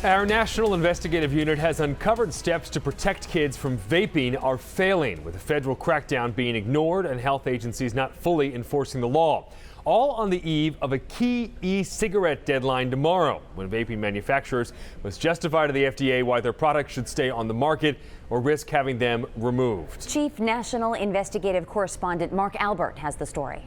Our National Investigative Unit has uncovered steps to protect kids from vaping are failing, with a federal crackdown being ignored and health agencies not fully enforcing the law. All on the eve of a key e-cigarette deadline tomorrow, when vaping manufacturers must justify to the FDA why their products should stay on the market or risk having them removed. Chief National Investigative Correspondent Mark Albert has the story.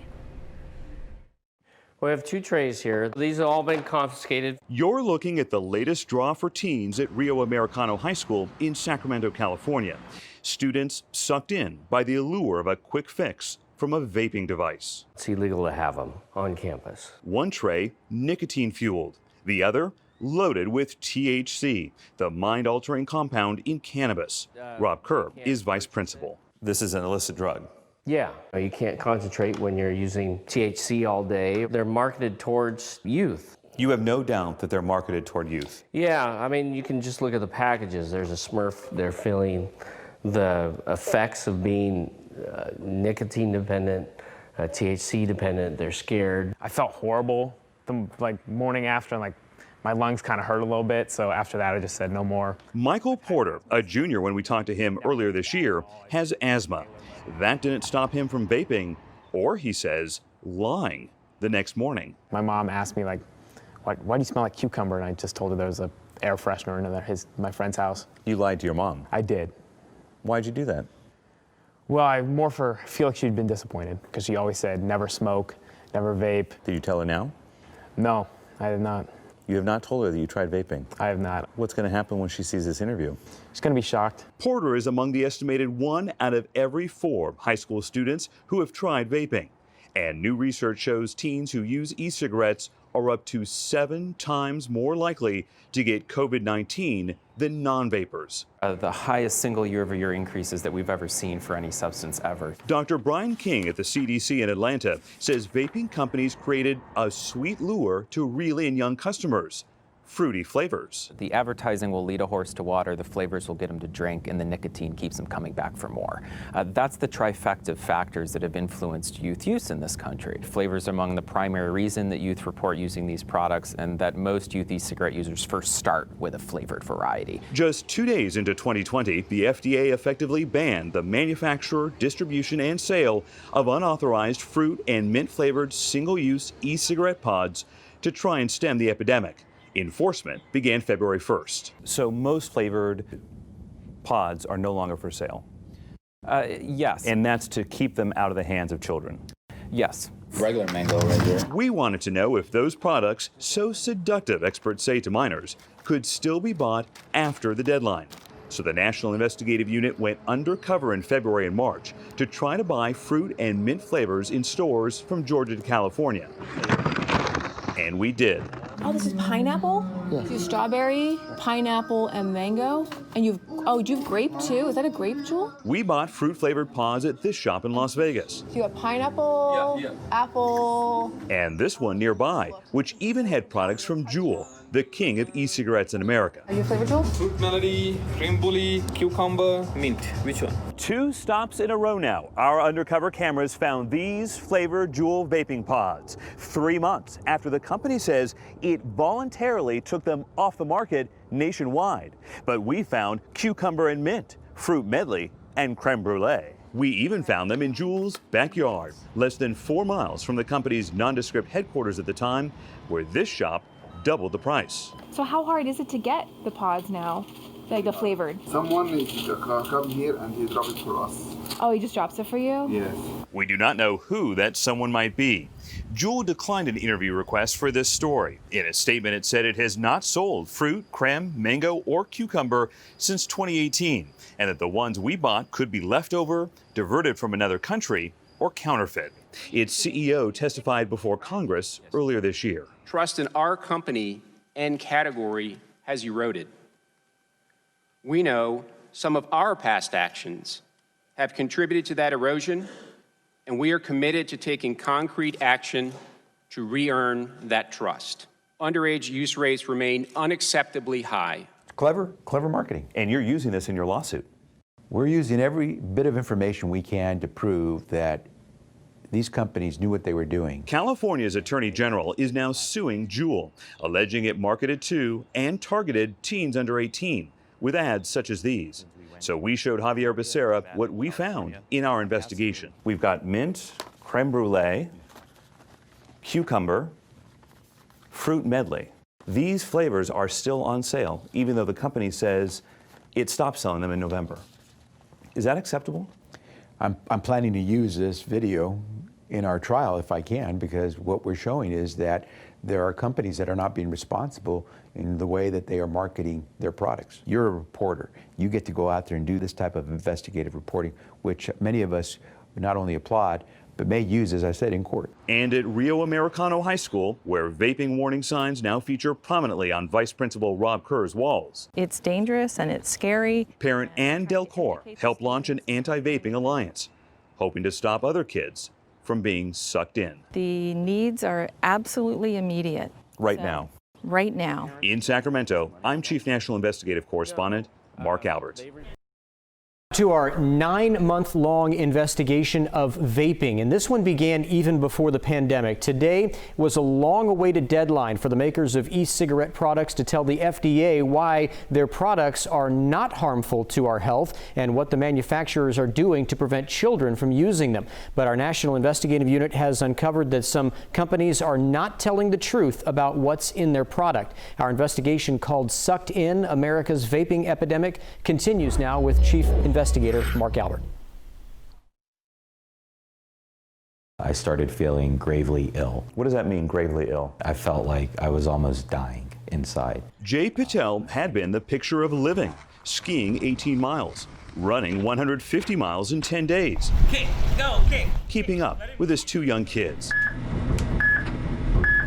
We have 2 trays here. These have all been confiscated. You're looking at the latest draw for teens at Rio Americano High School in Sacramento, California. Students sucked in by the allure of a quick fix from a vaping device. It's illegal to have them on campus. One tray, nicotine fueled. The other, loaded with THC, the mind-altering compound in cannabis. Rob Kerr is vice principal. This is an illicit drug. Yeah, you can't concentrate when you're using THC all day. They're marketed towards youth. You have no doubt that they're marketed toward youth. Yeah, I mean, you can just look at the packages. There's a Smurf. They're feeling the effects of being nicotine dependent, THC dependent. They're scared. I felt horrible the morning after, and my lungs kind of hurt a little bit. So after that, I just said no more. Michael Porter, a junior when we talked to him earlier this year, has asthma. That didn't stop him from vaping, or he says, lying the next morning. My mom asked me why do you smell like cucumber? And I just told her there was an air freshener in my friend's house. You lied to your mom. I did. Why'd you do that? Well, I feel like she'd been disappointed because she always said never smoke, never vape. Did you tell her now? No, I did not. You have not told her that you tried vaping? I have not. What's going to happen when she sees this interview? She's going to be shocked. Porter is among the estimated 1 out of every 4 high school students who have tried vaping. And new research shows teens who use e-cigarettes are up to 7 times more likely to get COVID-19 than non-vapers. The highest single year-over-year increases that we've ever seen for any substance ever. Dr. Brian King at the CDC in Atlanta says vaping companies created a sweet lure to reel in young customers. Fruity flavors. The advertising will lead a horse to water, the flavors will get him to drink, and the nicotine keeps him coming back for more. That's the trifecta of factors that have influenced youth use in this country. Flavors are among the primary reason that youth report using these products, and that most youth e-cigarette users first start with a flavored variety. Just 2 days into 2020, the FDA effectively banned the manufacture, distribution, and sale of unauthorized fruit and mint-flavored single-use e-cigarette pods to try and stem the epidemic. Enforcement began February 1st. So most flavored pods are no longer for sale? Yes. And that's to keep them out of the hands of children? Yes. Regular mango right here. We wanted to know if those products, so seductive experts say to minors, could still be bought after the deadline. So the National Investigative Unit went undercover in February and March to try to buy fruit and mint flavors in stores from Georgia to California. And we did. Oh, this is pineapple? Yes. You strawberry, pineapple, and mango. And do you have grape too? Is that a grape, Jewel? We bought fruit-flavored pods at this shop in Las Vegas. So you got pineapple, apple. And this one nearby, which even had products from Juul, the king of e-cigarettes in America. Are you a flavor, Jewel? Fruit melody, creme brulee, cucumber, mint. Which one? 2 stops in a row now. Our undercover cameras found these flavored Juul vaping pods 3 months after the company says it voluntarily took them off the market nationwide. But we found cucumber and mint, fruit medley, and creme brulee. We even found them in Juul's backyard, less than 4 miles from the company's nondescript headquarters at the time, where this shop doubled the price. So how hard is it to get the pods now? Like the flavored? Someone needs to come here and he drops it for us. Oh, he just drops it for you? Yes. We do not know who that someone might be. Juul declined an interview request for this story. In a statement, it said it has not sold fruit, creme, mango, or cucumber since 2018, and that the ones we bought could be leftover, diverted from another country, or counterfeit. Its CEO testified before Congress earlier this year. Trust in our company and category has eroded. We know some of our past actions have contributed to that erosion, and we are committed to taking concrete action to re-earn that trust. Underage use rates remain unacceptably high. Clever marketing. And you're using this in your lawsuit. We're using every bit of information we can to prove that these companies knew what they were doing. California's Attorney General is now suing Juul, alleging it marketed to and targeted teens under 18 with ads such as these. So we showed Javier Becerra what we found in our investigation. We've got mint, creme brulee, cucumber, fruit medley. These flavors are still on sale, even though the company says it stopped selling them in November. Is that acceptable? I'm planning to use this video in our trial if I can, because what we're showing is that there are companies that are not being responsible in the way that they are marketing their products. You're a reporter. You get to go out there and do this type of investigative reporting, which many of us not only applaud, but may use, as I said, in court. And at Rio Americano High School, where vaping warning signs now feature prominently on Vice Principal Rob Kerr's walls. It's dangerous and it's scary. Parent Ann Delcor helped launch an anti-vaping alliance, hoping to stop other kids from being sucked in. The needs are absolutely immediate. Right now. Right now. In Sacramento, I'm Chief National Investigative Correspondent Mark Albert. To our 9-month-long investigation of vaping, and this one began even before the pandemic. Today was a long-awaited deadline for the makers of e-cigarette products to tell the FDA why their products are not harmful to our health and what the manufacturers are doing to prevent children from using them. But our National Investigative Unit has uncovered that some companies are not telling the truth about what's in their product. Our investigation, called Sucked In: America's Vaping Epidemic, continues now with Chief Investigator Mark Albert. I started feeling gravely ill. What does that mean, gravely ill? I felt like I was almost dying inside. Jay Patel had been the picture of living, skiing 18 miles, running 150 miles in 10 days, keeping up with his 2 young kids.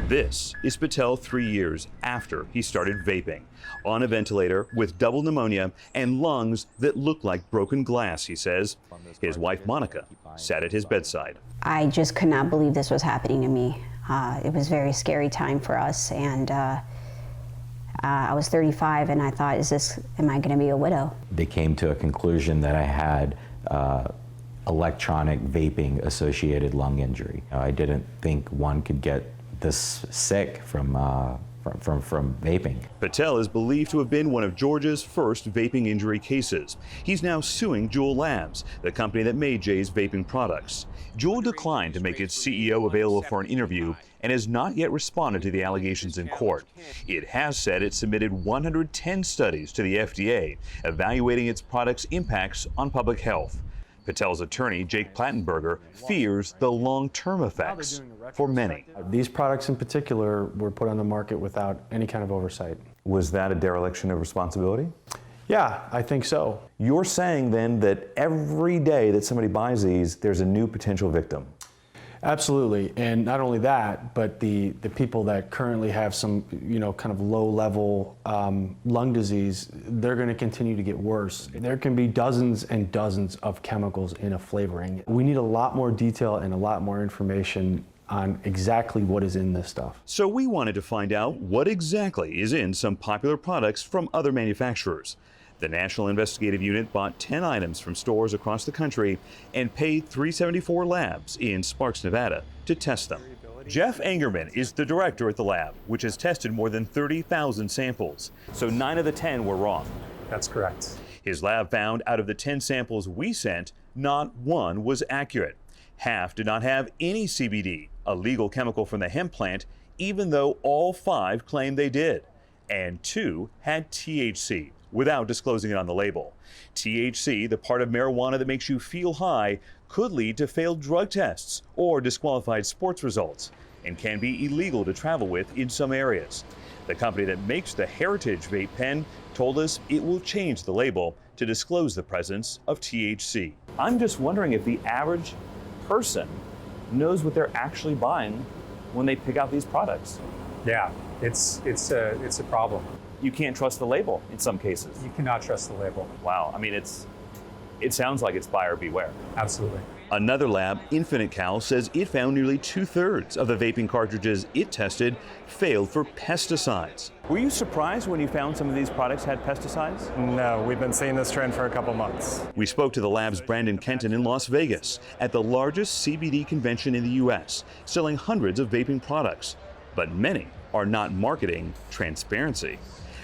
This is Patel 3 years after he started vaping, on a ventilator with double pneumonia and lungs that look like broken glass, he says. His wife, Monica, sat at his bedside. I just could not believe this was happening to me. It was a very scary time for us, and I was 35, and I thought, am I going to be a widow? They came to a conclusion that I had electronic vaping associated lung injury. I didn't think one could get this sick from vaping. Patel is believed to have been one of Georgia's first vaping injury cases. He's now suing Juul Labs, the company that made Jay's vaping products. Juul declined to make its CEO available for an interview and has not yet responded to the allegations in court. It has said it submitted 110 studies to the FDA, evaluating its products' impacts on public health. Patel's attorney, Jake Plattenberger, fears the long-term effects for many. These products in particular were put on the market without any kind of oversight. Was that a dereliction of responsibility? Yeah, I think so. You're saying then that every day that somebody buys these, there's a new potential victim? Absolutely, and not only that, but the people that currently have some, kind of low-level lung disease, they're going to continue to get worse. There can be dozens and dozens of chemicals in a flavoring. We need a lot more detail and a lot more information on exactly what is in this stuff. So we wanted to find out what exactly is in some popular products from other manufacturers. The National Investigative Unit bought 10 items from stores across the country and paid 374 labs in Sparks, Nevada, to test them. Jeff Angerman is the director at the lab, which has tested more than 30,000 samples. So 9 of the 10 were wrong. That's correct. His lab found out of the 10 samples we sent, not one was accurate. Half did not have any CBD, a legal chemical from the hemp plant, even though all 5 claimed they did. And 2 had THC, without disclosing it on the label. THC, the part of marijuana that makes you feel high, could lead to failed drug tests or disqualified sports results, and can be illegal to travel with in some areas. The company that makes the Heritage vape pen told us it will change the label to disclose the presence of THC. I'm just wondering if the average person knows what they're actually buying when they pick out these products. Yeah, it's a problem. You can't trust the label in some cases. You cannot trust the label. Wow, I mean, it sounds like it's buyer beware. Absolutely. Another lab, Infinite Cal, says it found nearly 2/3 of the vaping cartridges it tested failed for pesticides. Were you surprised when you found some of these products had pesticides? No, we've been seeing this trend for a couple months. We spoke to the lab's Brandon Kenton in Las Vegas at the largest CBD convention in the U.S., selling hundreds of vaping products. But many are not marketing transparency.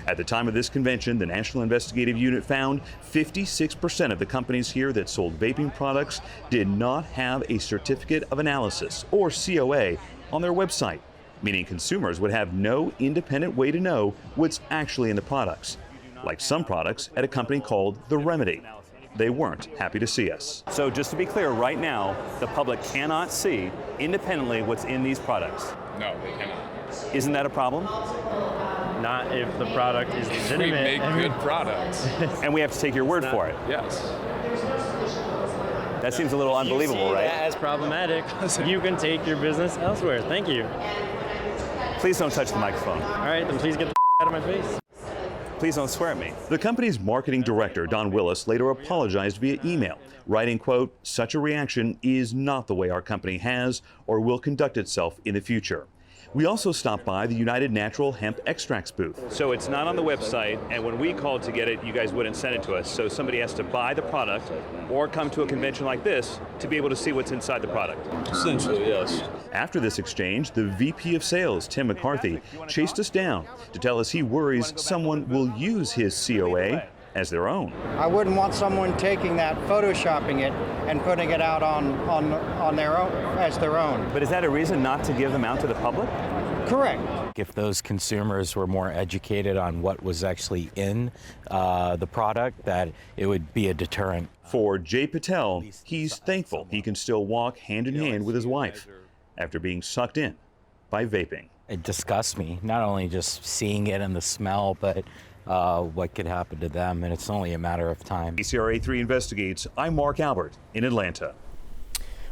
At the time of this convention, the National Investigative Unit found 56% of the companies here that sold vaping products did not have a certificate of analysis, or COA, on their website, meaning consumers would have no independent way to know what's actually in the products, like some products at a company called The Remedy. They weren't happy to see us. So just to be clear, right now, the public cannot see independently what's in these products. No, they cannot. Isn't that a problem? Not if the product is legitimate. We make good products. And we have to take your word for it. Yes. That seems a little unbelievable, right? That as problematic, you can take your business elsewhere. Thank you. Please don't touch the microphone. All right, then please get the out of my face. Please don't swear at me. The company's marketing director, Don Willis, later apologized via email, writing, quote, "Such a reaction is not the way our company has or will conduct itself in the future." We also stopped by the United Natural Hemp Extracts booth. So it's not on the website, and when we called to get it, you guys wouldn't send it to us. So somebody has to buy the product or come to a convention like this to be able to see what's inside the product. Essentially, yes. After this exchange, the VP of Sales, Tim McCarthy, chased us down to tell us he worries someone will use his COA as their own. I wouldn't want someone taking that, photoshopping it, and putting it out on their own as their own. But is that a reason not to give them out to the public? Correct. If those consumers were more educated on what was actually in the product, that it would be a deterrent. For Jay Patel, he's thankful he can still walk hand in hand with his wife after being sucked in by vaping. It disgusts me, not only just seeing it and the smell, but what could happen to them, and it's only a matter of time. KCRA 3 investigates. I'm Mark Albert in Atlanta.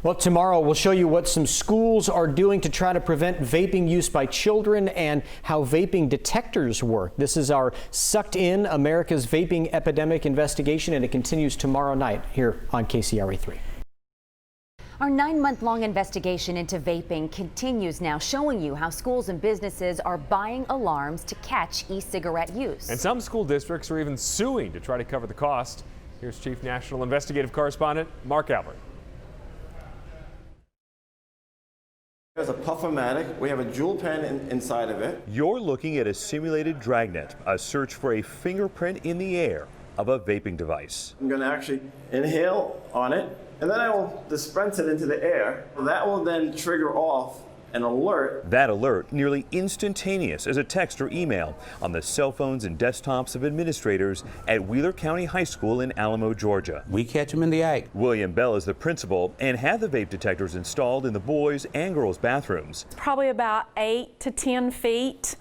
Well, tomorrow we'll show you what some schools are doing to try to prevent vaping use by children and how vaping detectors work. This is our Sucked In, America's Vaping Epidemic investigation, and it continues tomorrow night here on KCRA 3. Our 9-month-long investigation into vaping continues now, showing you how schools and businesses are buying alarms to catch e-cigarette use. And some school districts are even suing to try to cover the cost. Here's Chief National Investigative Correspondent Mark Albert. There's a Puff-O-Matic. We have a jewel pen inside of it. You're looking at a simulated dragnet, a search for a fingerprint in the air of a vaping device. I'm going to actually inhale on it, and then I will dispense it into the air. That will then trigger off an alert. That alert, nearly instantaneous as a text or email on the cell phones and desktops of administrators at Wheeler County High School in Alamo, Georgia. We catch them in the act. William Bell is the principal and had the vape detectors installed in the boys' and girls' bathrooms. Probably about 8 to 10 feet,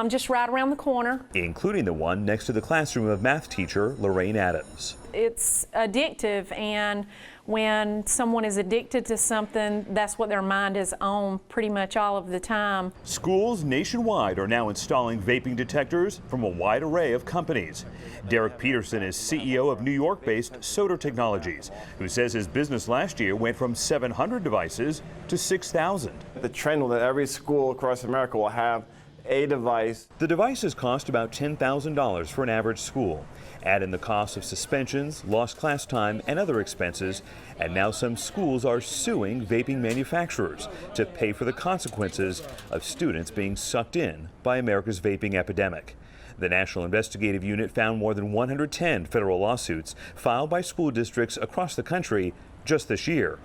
just right around the corner. Including the one next to the classroom of math teacher Lorraine Adams. It's addictive, and when someone is addicted to something, that's what their mind is on pretty much all of the time. Schools nationwide are now installing vaping detectors from a wide array of companies. Derek Peterson is CEO of New York-based Soda Technologies, who says his business last year went from 700 devices to 6,000. The trend will that every school across America will have a device. The devices cost about $10,000 for an average school. Add in the cost of suspensions, lost class time, and other expenses, and now some schools are suing vaping manufacturers to pay for the consequences of students being sucked in by America's vaping epidemic. The National Investigative Unit found more than 110 federal lawsuits filed by school districts across the country just this year.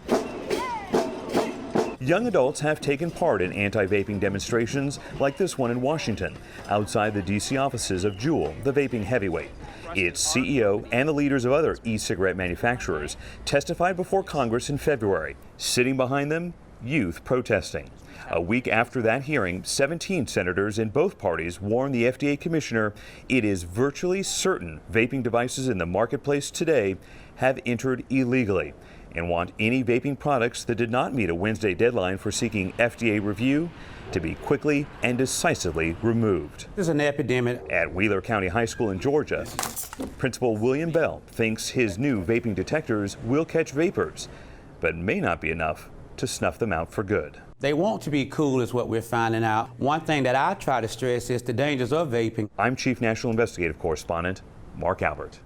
Young adults have taken part in anti-vaping demonstrations like this one in Washington, outside the D.C. offices of Juul, the vaping heavyweight. Its CEO and the leaders of other e-cigarette manufacturers testified before Congress in February. Sitting behind them, youth protesting. A week after that hearing, 17 senators in both parties warned the FDA commissioner it is virtually certain vaping devices in the marketplace today have entered illegally, and want any vaping products that did not meet a Wednesday deadline for seeking FDA review to be quickly and decisively removed. There's an epidemic. At Wheeler County High School in Georgia, Principal William Bell thinks his new vaping detectors will catch vapors, but may not be enough to snuff them out for good. They want to be cool is what we're finding out. One thing that I try to stress is the dangers of vaping. I'm Chief National Investigative Correspondent Mark Albert.